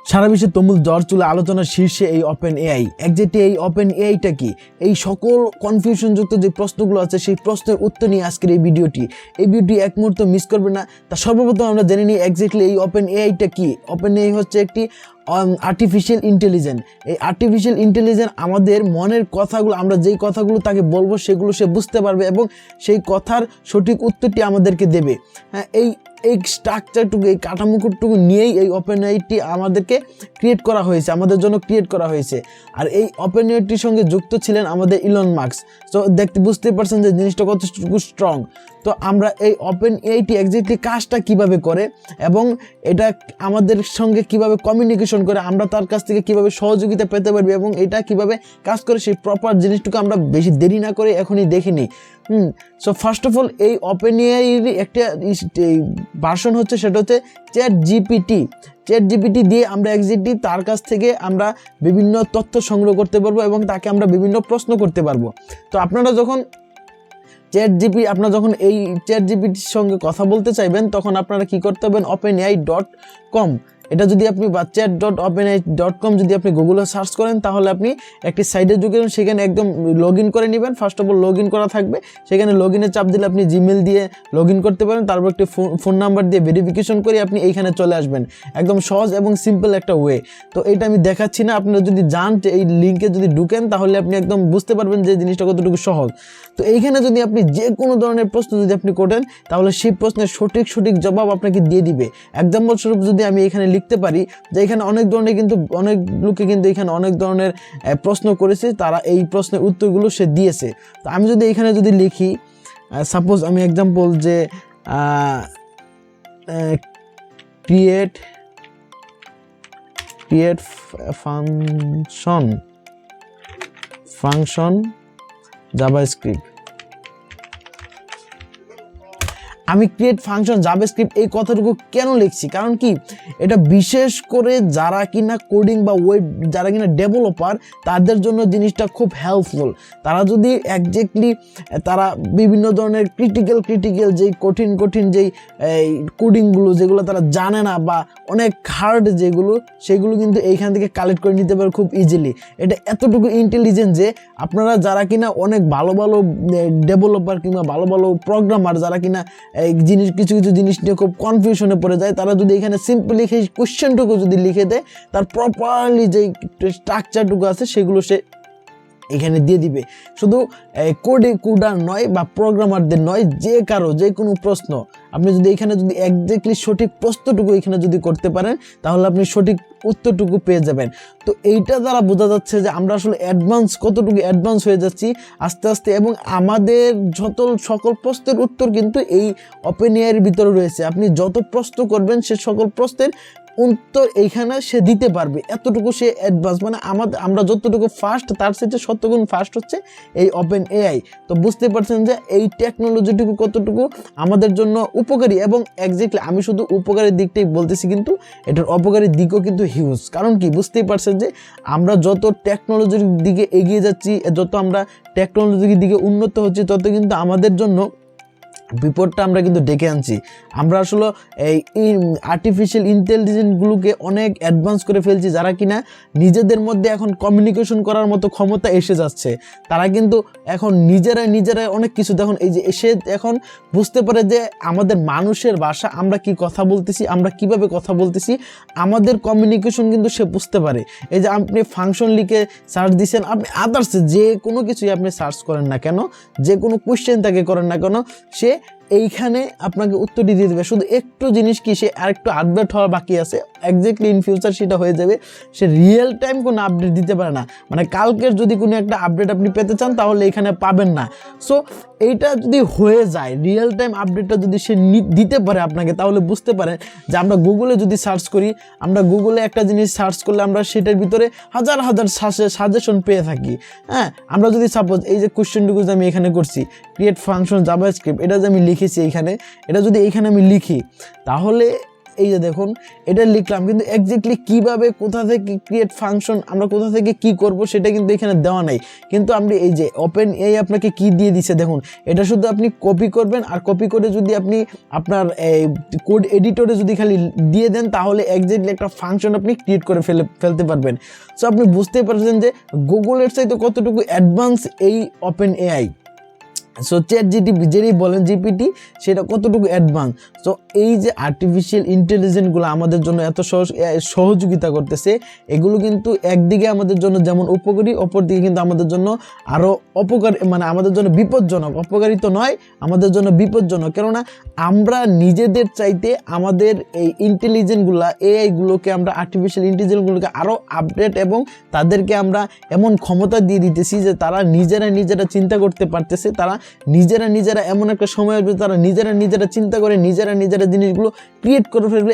সারা বিশ্বে তুমুল জ্বর চলে আলোচনার শীর্ষে এই ওপেন এআই। একজ্যাক্টলি এই ওপেন এআইটা কি? এই সকল কনফিউশনযুক্ত যে প্রশ্নগুলো আছে সেই প্রশ্নের উত্তর নিয়ে আজকের এই ভিডিওটি এক মুহূর্ত মিস করবে না। তা সর্বপ্রথম আমরা জেনে নিই একজ্যাক্টলি এই ওপেন এআইটা কি। ওপেন এআই হচ্ছে একটি আর্টিফিশিয়াল ইন্টেলিজেন্স। এই আর্টিফিশিয়াল ইন্টেলিজেন্স আমাদের মনের কথাগুলো, আমরা যেই কথাগুলো তাকে বলবো সেগুলো সে বুঝতে পারবে এবং সেই কথার সঠিক উত্তরটি আমাদেরকে দেবে। হ্যাঁ, এই স্ট্রাকচারটুকু, এই কাঠামোটুকু নিয়েই এই ওপেন এআইটি আমাদেরকে ক্রিয়েট করা হয়েছে, আমাদের জন্য ক্রিয়েট করা হয়েছে। আর এই ওপেন এআইটির সঙ্গে যুক্ত ছিলেন আমাদের ইলন মাস্ক। তো বুঝতে পারছেন যে জিনিসটা কতটুকু স্ট্রং। তো আমরা এই ওপেন এআইটি একজ্যাক্টলি কাজটা কিভাবে করে এবং এটা আমাদের সঙ্গে কিভাবে কমিউনিকেশন করে, আমরা তার কাছ থেকে কিভাবে সহযোগিতা পেতে পারবি এবং এটা কিভাবে কাজ করে সেই প্রপার জিনিসটুকু আমরা বেশি দেরি না করে এখনই দেখে নিই। সো ফার্স্ট অফ অল এই ওপেন এআইর একটা ভার্সন হচ্ছে, সেটা হচ্ছে চ্যাট জিপিটি দিয়ে আমরা একজ্যাক্টলি তার কাছ থেকে আমরা বিভিন্ন তথ্য সংগ্রহ করতে পারবো এবং তাকে আমরা বিভিন্ন প্রশ্ন করতে পারবো। তো আপনারা যখন এই চ্যাট জিপিটির সঙ্গে কথা বলতে চাইবেন তখন আপনারা কি করতে হবেন, openai.com এটা যদি আপনি বা chat.openai.com যদি আপনি গুগলে সার্চ করেন তাহলে আপনি একটি সাইটে ঢুকে সেখানে একদম লগ ইন করে নেবেন। First of all log in করা থাকবে, সেখানে লগ ইনে চাপ দিলে আপনি জিমেল দিয়ে লগ ইন করতে পারেন, তারপর একটি ফোন নাম্বার দিয়ে ভেরিফিকেশন করে আপনি এইখানে চলে আসবেন। একদম সহজ এবং সিম্পল একটা ওয়ে। তো এটা আমি দেখাচ্ছি না, আপনারা যদি যান এই লিঙ্কে যদি ঢুকেন তাহলে আপনি একদম বুঝতে পারবেন যে জিনিসটা কতটুকু সহজ। তো এইখানে যদি আপনি যে কোনো ধরনের প্রশ্ন যদি আপনি করেন তাহলে সেই প্রশ্নের সঠিক জবাব আপনাকে দিয়ে দিবে। এক্সাম্পল স্বরূপ যদি আমি এখানে লিখতে পারি যে এখানে অনেক লোকে কিন্তু এখানে অনেক ধরনের প্রশ্ন করেছে, তারা এই প্রশ্নের উত্তরগুলো সে দিয়েছে। তো আমি যদি এখানে যদি লিখি, সাপোজ আমি এক্সাম্পল যে ক্রিয়েট ফাংশন জাভাস্ক্রিপ্ট, আমি ক্রিয়েট ফাংশন জাভাস্ক্রিপ্ট এই কথাটুকু কেন লিখছি, কারণ কি এটা বিশেষ করে যারা কিনা কোডিং বা ওয়েব, যারা কিনা ডেভেলপার, তাদের জন্য জিনিসটা খুব হেল্পফুল। তারা যদি একজ্যাক্টলি তারা বিভিন্ন ধরনের ক্রিটিক্যাল যেই কঠিন যেই কোডিংগুলো যেগুলো তারা জানে না বা অনেক হার্ড সেগুলো কিন্তু এইখান থেকে কালেক্ট করে নিতে পারে খুব ইজিলি। এটা এতটুকু ইন্টেলিজেন্ট যে আপনারা যারা কিনা অনেক ভালো ডেভেলপার কিংবা ভালো প্রোগ্রামার, যারা কিনা কিছু জিনিস নিয়ে খুব কনফিউশনে পড়ে যায়, তারা যদি এখানে সিম্পলি সেই কোশ্চেনটুকু যদি লিখে দেয়, তার প্রপারলি যে স্ট্রাকচারটুকু আছে সেগুলো সে এখানে দিয়ে দিবে। শুধু কোডার নয় বা প্রোগ্রামারদের নয়, যে কোনো প্রশ্ন আপনি যদি এখানে যদি একজ্যাক্টলি সঠিক প্রশ্নটুকু এখানে যদি করতে পারেন তাহলে আপনি সঠিক উত্তরটুকু পেয়ে যাবেন। তো এইটা দ্বারা বোঝা যাচ্ছে যে আমরা আসলে কতটুকু অ্যাডভান্স হয়ে যাচ্ছি আস্তে আস্তে, এবং আমাদের সকল প্রশ্নের উত্তর কিন্তু এই ওপেন এআইয়ের ভিতরে রয়েছে। আপনি যত প্রশ্ন করবেন সে সকল প্রশ্নের উত্তর এইখানে সে দিতে পারবে, এতটুকু সে অ্যাডভান্স। মানে আমরা যতটুকু ফাস্ট তার সাথে 7 গুণ ফাস্ট হচ্ছে এই ওপেন এআই। তো বুঝতে পারছেন যে এই টেকনোলজিটুকু কতটুকু আমাদের জন্য উপকারী, এবং একজ্যাক্টলি আমি শুধু উপকারী দিকটাই বলতেছি, কিন্তু এটার অপকারী দিকও কিন্তু হিউজ। কারণ কি বুঝতেই পারছেন যে আমরা যত টেকনোলজির দিকে এগিয়ে যাচ্ছি, যত আমরা টেকনোলজির দিকে উন্নত হচ্ছি, তত কিন্তু আমাদের জন্য বিপদটা আমরা কিন্তু ডেকে আনছি। আমরা আসলে এই আর্টিফিশিয়াল ইন্টেলিজেন্সগুলোকে অনেক অ্যাডভান্স করে ফেলছি, যারা কিনা নিজেদের মধ্যে এখন কমিউনিকেশন করার মতো ক্ষমতা এসে যাচ্ছে। তারা কিন্তু এখন নিজেরাই অনেক কিছু দেখুন, এই যে এসে এখন বুঝতে পারে যে আমাদের মানুষের ভাষা, আমরা কি কথা বলতেছি, আমরা কিভাবে কথা বলতেছি, আমাদের কমিউনিকেশন কিন্তু সে বুঝতে পারে। এই যে আপনি ফাংশন লিখে সার্চ দিচ্ছেন, আপনি আদার্স যে কোনো কিছুই আপনি সার্চ করেন না কেন, যে কোনো কোয়েশ্চেন তাকে করেন না কেন, সে এইখানে আপনাকে উত্তরটি দিয়ে দেবে। শুধু একটু জিনিস কি, সে আরেকটু আপডেট হওয়া বাকি আছে, একজ্যাক্টলি ইন ফিউচার সেটা হয়ে যাবে। সে রিয়েল টাইম কোনো আপডেট দিতে পারে না, মানে কালকের যদি কোনো একটা আপডেট আপনি পেতে চান তাহলে এখানে পাবেন না। সো এইটা যদি হয়ে যায়, রিয়েল টাইম আপডেটটা যদি সে দিতে পারে আপনাকে, তাহলে বুঝতে পারেন যে আমরা গুগলে যদি সার্চ করি, আমরা গুগলে একটা জিনিস সার্চ করলে আমরা সেটার ভিতরে হাজার সাজেশন পেয়ে থাকি। হ্যাঁ, আমরা যদি সাপোজ এই যে কোশ্চেনটুকু আমি এখানে করছি, ক্রিয়েট ফাংশন জাভাস্ক্রিপ্ট, এটা যে আমি লিখেছি এইখানে, এটা যদি এইখানে আমি লিখি তাহলে এই যে দেখুন এটা লিখলাম, কিন্তু এক্স্যাক্টলি কিভাবে কোথা থেকে ক্রিয়েট ফাংশন আমরা কোথা থেকে কি করব সেটা কিন্তু এখানে দেওয়া নাই। কিন্তু আপনি এই যে ওপেন এআই আপনাকে কি দিয়ে দিছে দেখুন, এটা শুধু আপনি কপি করবেন, আর কপি করে যদি আপনি আপনার কোড এডিটরে যদি খালি দিয়ে দেন তাহলে এক্স্যাক্টলি একটা ফাংশন আপনি ক্রিয়েট করে ফেলতে পারবেন। সো আপনি বুঝতে পারছেন যে গুগলের চাইতে কতটুকু অ্যাডভান্স এই ওপেন এআই। সো ChatGPT যেটি বলেন জিপিটি সেটা কতটুকু অ্যাডভান্স। সো এই যে আর্টিফিশিয়াল ইন্টেলিজেন্সগুলো আমাদের জন্য এত সহযোগিতা করতেছে, এগুলো কিন্তু একদিকে আমাদের জন্য যেমন উপকারী, অপরদিকে কিন্তু আমাদের জন্য আরও অপকারী, মানে আমাদের জন্য বিপজ্জনক। অপকারী তো নয়, আমাদের জন্য বিপজ্জনক। কেননা আমরা নিজেদের চাইতে আমাদের এই ইন্টেলিজেন্সগুলো এআইগুলোকে আমরা আর্টিফিশিয়াল ইন্টেলিজেন্সগুলোকে আরও আপডেট এবং তাদেরকে আমরা এমন ক্ষমতা দিয়ে দিতেছি যে তারা নিজেরা চিন্তা করতে পারতেছে, তারা নিজেরা এমন একটা সময় আসবে তারা নিজেরা চিন্তা করে নিজেরা জিনিসগুলো ক্রিয়েট করে ফেলবে,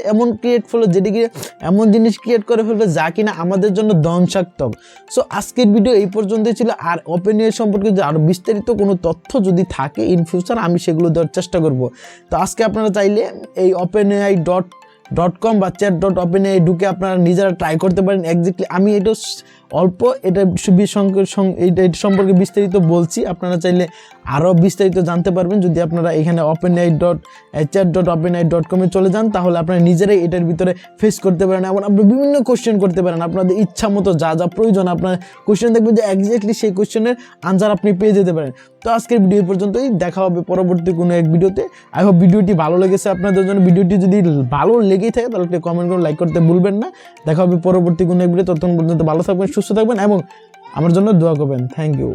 এমন জিনিস ক্রিয়েট করে ফেলবে যা কিনা আমাদের জন্য ধ্বংসাত্মক। সো আজকের ভিডিও এই পর্যন্তই ছিল। আর ওপেন এআই সম্পর্কে যে আরও বিস্তারিত কোনো তথ্য যদি থাকে ইন ফিউচার আমি সেগুলো দেওয়ার চেষ্টা করব। তো আজকে আপনারা চাইলে এই openai.com বা chat.openai ঢুকে আপনারা নিজেরা ট্রাই করতে পারেন। এক্স্যাক্টলি আমি এটা অল্প এটা সম্পর্কে বিস্তারিত বলছি, আপনারা চাইলে আরও বিস্তারিত জানতে পারবেন যদি আপনারা এখানে chat.openai.com চলে যান, তাহলে আপনারা নিজেরাই এটার ভিতরে ফেস করতে পারেন এবং আপনি বিভিন্ন কোশ্চেন করতে পারেন। আপনাদের ইচ্ছা মতো যা প্রয়োজন আপনার কোশ্চেন দেখবেন যে এক্স্যাক্টলি সেই কোশ্চেনের আনসার আপনি পেয়ে যেতে পারেন। তো আজকের ভিডিও পর্যন্তই, দেখা হবে পরবর্তী কোনো এক ভিডিওতে। আই হোপ ভিডিওটি ভালো লেগেছে আপনাদের জন্য। ভিডিওটি যদি ভালো লেগেই থাকে তাহলে একটু কমেন্ট করে লাইক করতে ভুলবেন না। দেখা হবে পরবর্তী কোনো এক ভিডিও। ততক্ষণ পর্যন্ত ভালো থাকবেন, সুস্থ থাকবেন এবং আমার জন্য দোয়া করবেন। Thank you.